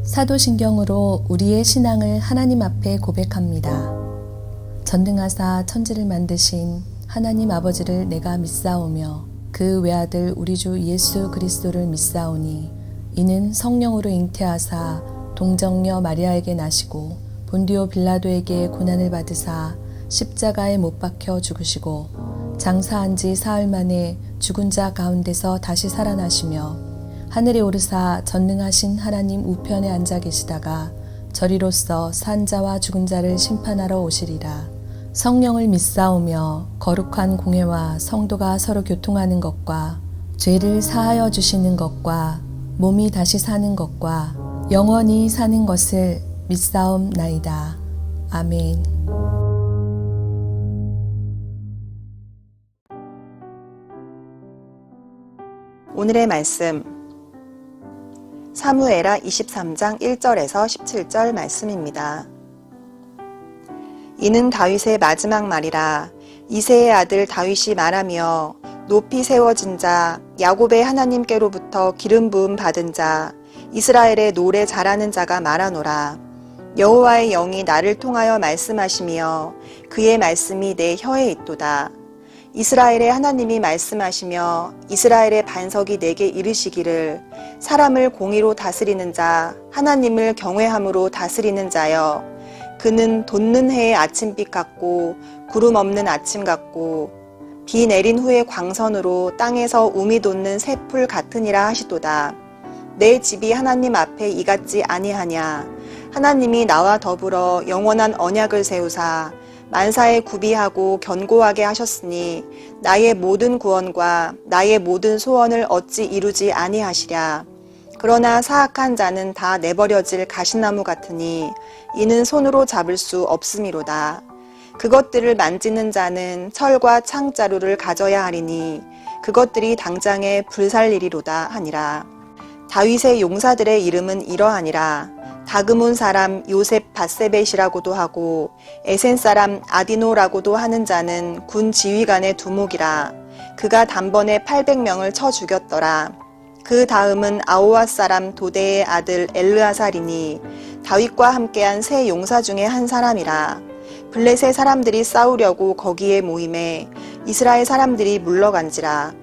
사도신경으로 우리의 신앙을 하나님 앞에 고백합니다. 전능하사 천지를 만드신 하나님 아버지를 내가 믿사오며 그 외아들 우리 주 예수 그리스도를 믿사오니 이는 성령으로 잉태하사 동정녀 마리아에게 나시고 본디오 빌라도에게 고난을 받으사 십자가에 못 박혀 죽으시고 장사한 지 사흘 만에 죽은 자 가운데서 다시 살아나시며 하늘에 오르사 전능하신 하나님 우편에 앉아 계시다가 저리로서 산 자와 죽은 자를 심판하러 오시리라. 성령을 믿사오며 거룩한 공회와 성도가 서로 교통하는 것과 죄를 사하여 주시는 것과 몸이 다시 사는 것과 영원히 사는 것을 믿사옵나이다. 아멘. 오늘의 말씀 사무엘하 23장 1절에서 17절 말씀입니다. 이는 다윗의 마지막 말이라. 이새의 아들 다윗이 말하며 높이 세워진 자 야곱의 하나님께로부터 기름 부음 받은 자 이스라엘의 노래 잘하는 자가 말하노라. 여호와의 영이 나를 통하여 말씀하시며 그의 말씀이 내 혀에 있도다. 이스라엘의 하나님이 말씀하시며 이스라엘의 반석이 내게 이르시기를 사람을 공의로 다스리는 자 하나님을 경외함으로 다스리는 자여 그는 돋는 해의 아침빛 같고 구름 없는 아침 같고 비 내린 후의 광선으로 땅에서 우미 돋는 새풀 같으니라 하시도다. 내 집이 하나님 앞에 이같지 아니하냐. 하나님이 나와 더불어 영원한 언약을 세우사 만사에 구비하고 견고하게 하셨으니 나의 모든 구원과 나의 모든 소원을 어찌 이루지 아니하시랴. 그러나 사악한 자는 다 내버려질 가시나무 같으니 이는 손으로 잡을 수 없음이로다. 그것들을 만지는 자는 철과 창자루를 가져야 하리니 그것들이 당장에 불살리리로다 하니라. 다윗의 용사들의 이름은 이러하니라. 다그몬 사람 요셉 바세벳이라고도 하고 에센 사람 아디노라고도 하는 자는 군 지휘관의 두목이라. 그가 단번에 800명을 쳐 죽였더라. 그 다음은 아오앗 사람 도대의 아들 엘르아살이니 다윗과 함께한 세 용사 중에 한 사람이라. 블레셋 사람들이 싸우려고 거기에 모임에 이스라엘 사람들이 물러간지라.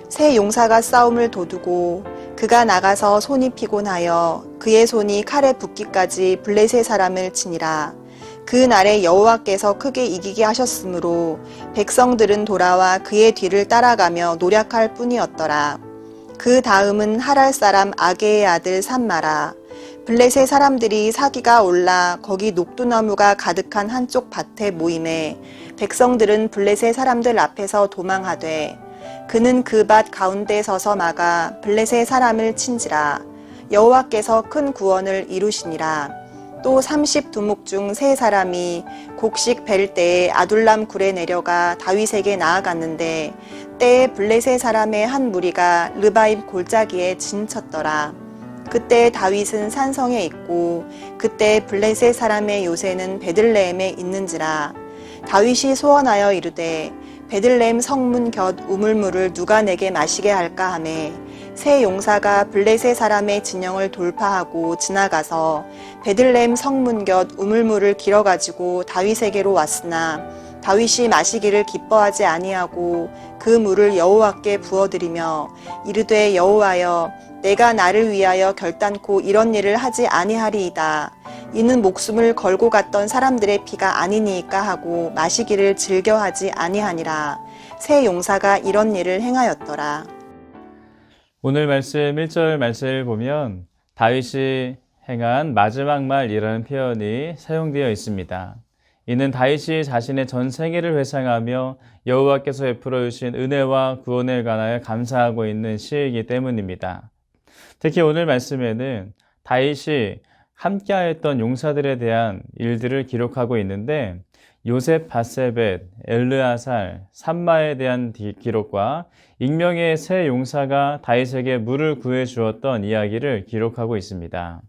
세 용사가 싸움을 도두고 그가 나가서 손이 피곤하여 그의 손이 칼에 붓기까지 블레셋 사람을 치니라. 그 날에 여호와께서 크게 이기게 하셨으므로 백성들은 돌아와 그의 뒤를 따라가며 노력할 뿐이었더라. 그 다음은 하랄 사람 아게의 아들 산마라. 블레셋 사람들이 사기가 올라 거기 녹두나무가 가득한 한쪽 밭에 모임에 백성들은 블레셋 사람들 앞에서 도망하되 그는 그 밭 가운데 서서 막아 블레셋 사람을 친지라. 여호와께서 큰 구원을 이루시니라. 또 30두목 중 3사람이 곡식 벨 때에 아둘람 굴에 내려가 다윗에게 나아갔는데 때에 블레셋 사람의 한 무리가 르바임 골짜기에 진쳤더라. 그때 다윗은 산성에 있고 그때 블레셋 사람의 요새는 베들레헴에 있는지라. 다윗이 소원하여 이르되 베들레헴 성문 곁 우물물을 누가 내게 마시게 할까 하매 세 용사가 블레셋 사람의 진영을 돌파하고 지나가서 베들레헴 성문 곁 우물물을 길어가지고 다윗에게로 왔으나 다윗이 마시기를 기뻐하지 아니하고 그 물을 여호와께 부어드리며 이르되 여호와여 내가 나를 위하여 결단코 이런 일을 하지 아니하리이다. 이는 목숨을 걸고 갔던 사람들의 피가 아니니까 하고 마시기를 즐겨하지 아니하니라. 세 용사가 이런 일을 행하였더라. 오늘 말씀 1절 말씀을 보면 다윗이 행한 마지막 말이라는 표현이 사용되어 있습니다. 이는 다윗이 자신의 전 생애를 회상하며 여호와께서 베풀어 주신 은혜와 구원에 관하여 감사하고 있는 시이기 때문입니다. 특히 오늘 말씀에는 다윗이 함께하였던 용사들에 대한 일들을 기록하고 있는데 요셉 바세벳, 엘르아살, 산마에 대한 기록과 익명의 세 용사가 다윗에게 물을 구해 주었던 이야기를 기록하고 있습니다.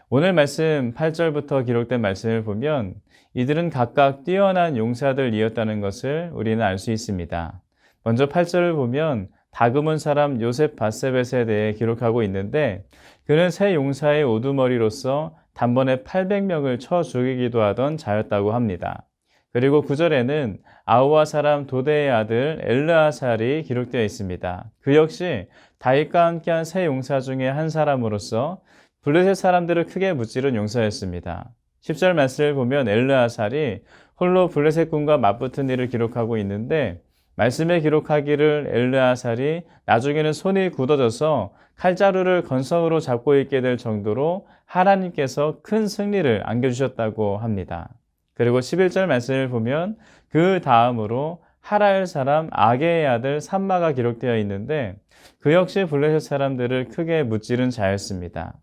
오늘 말씀 8절부터 기록된 말씀을 보면 이들은 각각 뛰어난 용사들이었다는 것을 우리는 알 수 있습니다. 먼저 8절을 보면 다그몬 사람 요셉 바세벳에 대해 기록하고 있는데 그는 새 용사의 우두머리로서 단번에 800명을 쳐 죽이기도 하던 자였다고 합니다. 그리고 9절에는 아우와 사람 도대의 아들 엘르아살이 기록되어 있습니다. 그 역시 다윗과 함께한 새 용사 중에 한 사람으로서 블레셋 사람들을 크게 무찌른 용사였습니다. 10절 말씀을 보면 엘르아살이 홀로 블레셋 군과 맞붙은 일을 기록하고 있는데, 말씀에 기록하기를 엘르아살이 나중에는 손이 굳어져서 칼자루를 건성으로 잡고 있게 될 정도로 하나님께서 큰 승리를 안겨주셨다고 합니다. 그리고 11절 말씀을 보면 그 다음으로 하라엘 사람 아게의 아들 삼마가 기록되어 있는데, 그 역시 블레셋 사람들을 크게 무찌른 자였습니다.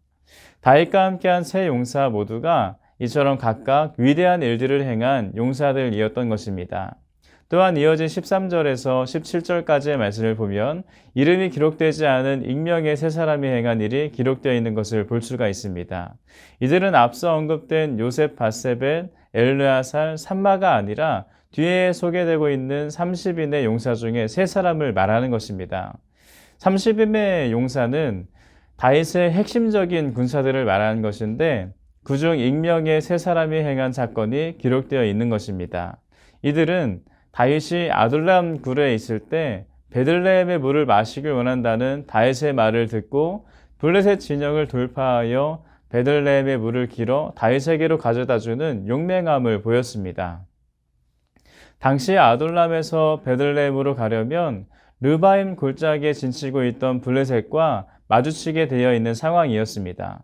다윗과 함께한 세 용사 모두가 이처럼 각각 위대한 일들을 행한 용사들이었던 것입니다. 또한 이어진 13절에서 17절까지의 말씀을 보면 이름이 기록되지 않은 익명의 세 사람이 행한 일이 기록되어 있는 것을 볼 수가 있습니다. 이들은 앞서 언급된 요셉 바세벳, 엘르아살, 삼마가 아니라 뒤에 소개되고 있는 30인의 용사 중에 세 사람을 말하는 것입니다. 30인의 용사는 다윗의 핵심적인 군사들을 말하는 것인데, 그중 익명의 세 사람이 행한 사건이 기록되어 있는 것입니다. 이들은 다윗이 아둘람 굴에 있을 때 베들레헴의 물을 마시길 원한다는 다윗의 말을 듣고 블레셋 진영을 돌파하여 베들레헴의 물을 길어 다윗에게로 가져다주는 용맹함을 보였습니다. 당시 아둘람에서 베들레헴으로 가려면 르바임 골짜기에 진치고 있던 블레셋과 마주치게 되어 있는 상황이었습니다.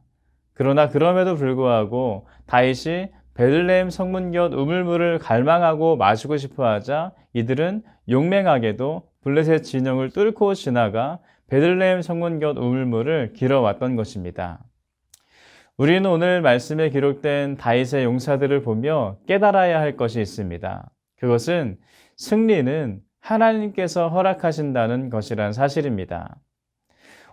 그러나 그럼에도 불구하고 다윗이 베들레헴 성문 곁 우물물을 갈망하고 마시고 싶어 하자 이들은 용맹하게도 블레셋 진영을 뚫고 지나가 베들레헴 성문 곁 우물물을 길어왔던 것입니다. 우리는 오늘 말씀에 기록된 다윗의 용사들을 보며 깨달아야 할 것이 있습니다. 그것은 승리는 하나님께서 허락하신다는 것이란 사실입니다.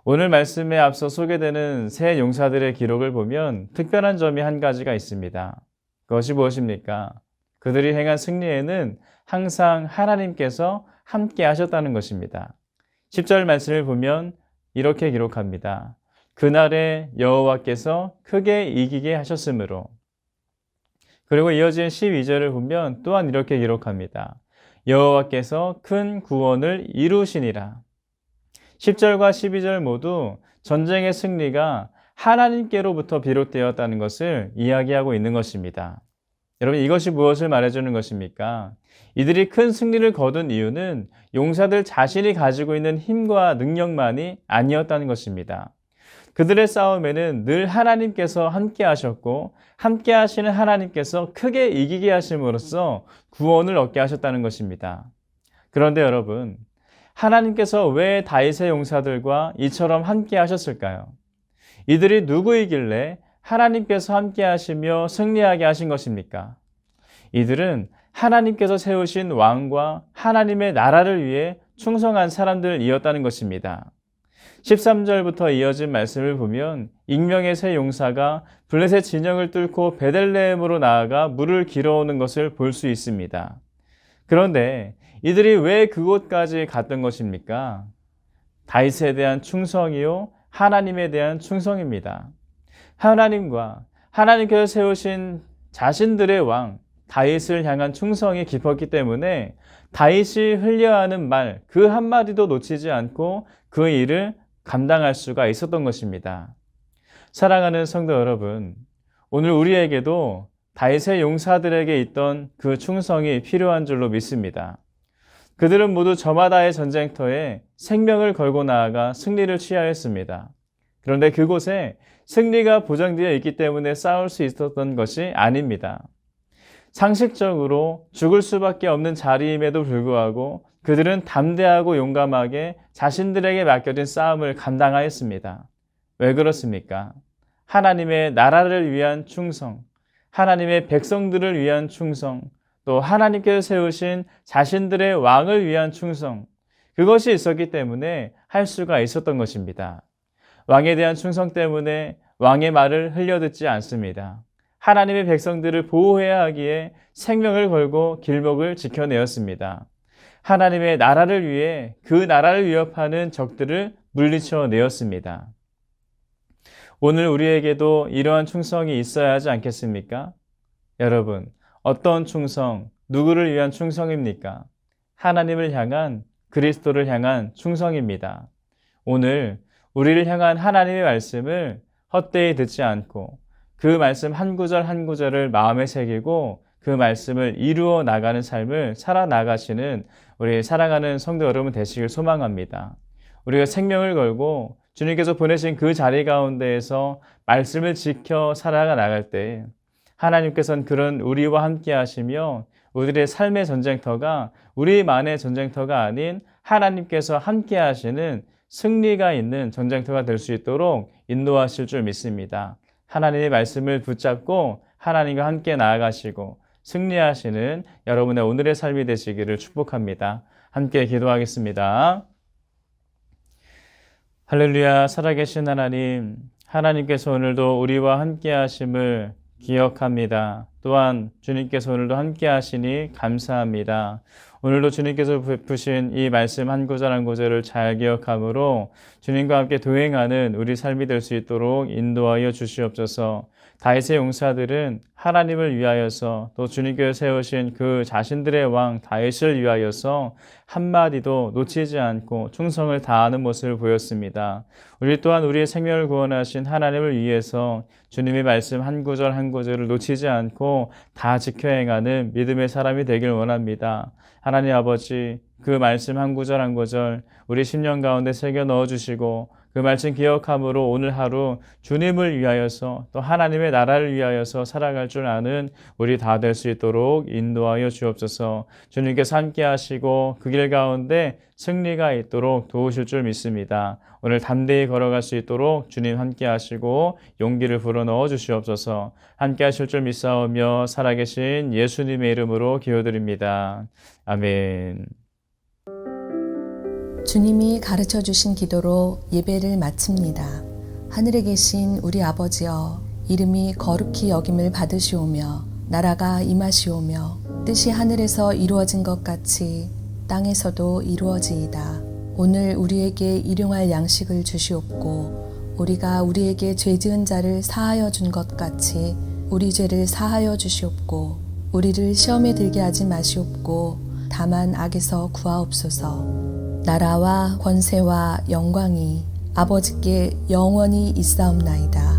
오늘 말씀에 앞서 소개되는 세 용사들의 기록을 보면 특별한 점이 한 가지가 있습니다. 그것이 무엇입니까? 그들이 행한 승리에는 항상 하나님께서 함께 하셨다는 것입니다. 10절 말씀을 보면 이렇게 기록합니다. 그날에 여호와께서 크게 이기게 하셨으므로. 그리고 이어진 12절을 보면 또한 이렇게 기록합니다. 여호와께서 큰 구원을 이루시니라. 10절과 12절 모두 전쟁의 승리가 하나님께로부터 비롯되었다는 것을 이야기하고 있는 것입니다. 여러분, 이것이 무엇을 말해주는 것입니까? 이들이 큰 승리를 거둔 이유는 용사들 자신이 가지고 있는 힘과 능력만이 아니었다는 것입니다. 그들의 싸움에는 늘 하나님께서 함께 하셨고 함께 하시는 하나님께서 크게 이기게 하심으로써 구원을 얻게 하셨다는 것입니다. 그런데 여러분, 하나님께서 왜 다윗의 용사들과 이처럼 함께 하셨을까요? 이들이 누구이길래 하나님께서 함께 하시며 승리하게 하신 것입니까? 이들은 하나님께서 세우신 왕과 하나님의 나라를 위해 충성한 사람들이었다는 것입니다. 13절부터 이어진 말씀을 보면 익명의 세 용사가 블레셋 진영을 뚫고 베들레헴으로 나아가 물을 길어오는 것을 볼 수 있습니다. 그런데 이들이 왜 그곳까지 갔던 것입니까? 다윗에 대한 충성이요, 하나님에 대한 충성입니다. 하나님과 하나님께서 세우신 자신들의 왕 다윗을 향한 충성이 깊었기 때문에 다윗이 흘려하는 말 그 한마디도 놓치지 않고 그 일을 감당할 수가 있었던 것입니다. 사랑하는 성도 여러분, 오늘 우리에게도 다윗의 용사들에게 있던 그 충성이 필요한 줄로 믿습니다. 그들은 모두 저마다의 전쟁터에 생명을 걸고 나아가 승리를 취하였습니다. 그런데 그곳에 승리가 보장되어 있기 때문에 싸울 수 있었던 것이 아닙니다. 상식적으로 죽을 수밖에 없는 자리임에도 불구하고 그들은 담대하고 용감하게 자신들에게 맡겨진 싸움을 감당하였습니다. 왜 그렇습니까? 하나님의 나라를 위한 충성, 하나님의 백성들을 위한 충성, 또 하나님께서 세우신 자신들의 왕을 위한 충성, 그것이 있었기 때문에 할 수가 있었던 것입니다. 왕에 대한 충성 때문에 왕의 말을 흘려듣지 않습니다. 하나님의 백성들을 보호해야 하기에 생명을 걸고 길목을 지켜내었습니다. 하나님의 나라를 위해 그 나라를 위협하는 적들을 물리쳐 내었습니다. 오늘 우리에게도 이러한 충성이 있어야 하지 않겠습니까? 여러분, 어떤 충성, 누구를 위한 충성입니까? 하나님을 향한, 그리스도를 향한 충성입니다. 오늘 우리를 향한 하나님의 말씀을 헛되이 듣지 않고 그 말씀 한 구절 한 구절을 마음에 새기고 그 말씀을 이루어 나가는 삶을 살아나가시는 우리 사랑하는 성도 여러분 되시길 소망합니다. 우리가 생명을 걸고 주님께서 보내신 그 자리 가운데에서 말씀을 지켜 살아가 나갈 때 하나님께서는 그런 우리와 함께 하시며 우리의 삶의 전쟁터가 우리만의 전쟁터가 아닌 하나님께서 함께 하시는 승리가 있는 전쟁터가 될 수 있도록 인도하실 줄 믿습니다. 하나님의 말씀을 붙잡고 하나님과 함께 나아가시고 승리하시는 여러분의 오늘의 삶이 되시기를 축복합니다. 함께 기도하겠습니다. 할렐루야. 살아계신 하나님, 하나님께서 오늘도 우리와 함께 하심을 기억합니다. 또한 주님께서 오늘도 함께 하시니 감사합니다. 오늘도 주님께서 베푸신 이 말씀 한 구절 한 구절을 잘 기억함으로 주님과 함께 동행하는 우리 삶이 될 수 있도록 인도하여 주시옵소서. 다윗의 용사들은 하나님을 위하여서 또 주님께서 세우신 그 자신들의 왕 다윗을 위하여서 한마디도 놓치지 않고 충성을 다하는 모습을 보였습니다. 우리 또한 우리의 생명을 구원하신 하나님을 위해서 주님의 말씀 한 구절 한 구절을 놓치지 않고 다 지켜 행하는 믿음의 사람이 되길 원합니다. 하나님 아버지, 그 말씀 한 구절 한 구절 우리 심령 가운데 새겨 넣어주시고 그 말씀 기억함으로 오늘 하루 주님을 위하여서 또 하나님의 나라를 위하여서 살아갈 줄 아는 우리 다 될 수 있도록 인도하여 주옵소서. 주님께서 함께 하시고 그 길 가운데 승리가 있도록 도우실 줄 믿습니다. 오늘 담대히 걸어갈 수 있도록 주님 함께 하시고 용기를 불어넣어 주시옵소서. 함께 하실 줄 믿사오며 살아계신 예수님의 이름으로 기도드립니다. 아멘. 주님이 가르쳐 주신 기도로 예배를 마칩니다. 하늘에 계신 우리 아버지여, 이름이 거룩히 여김을 받으시오며 나라가 임하시오며 뜻이 하늘에서 이루어진 것 같이 땅에서도 이루어지이다. 오늘 우리에게 일용할 양식을 주시옵고 우리가 우리에게 죄 지은 자를 사하여 준 것 같이 우리 죄를 사하여 주시옵고 우리를 시험에 들게 하지 마시옵고 다만 악에서 구하옵소서. 나라와 권세와 영광이 아버지께 영원히 있사옵나이다.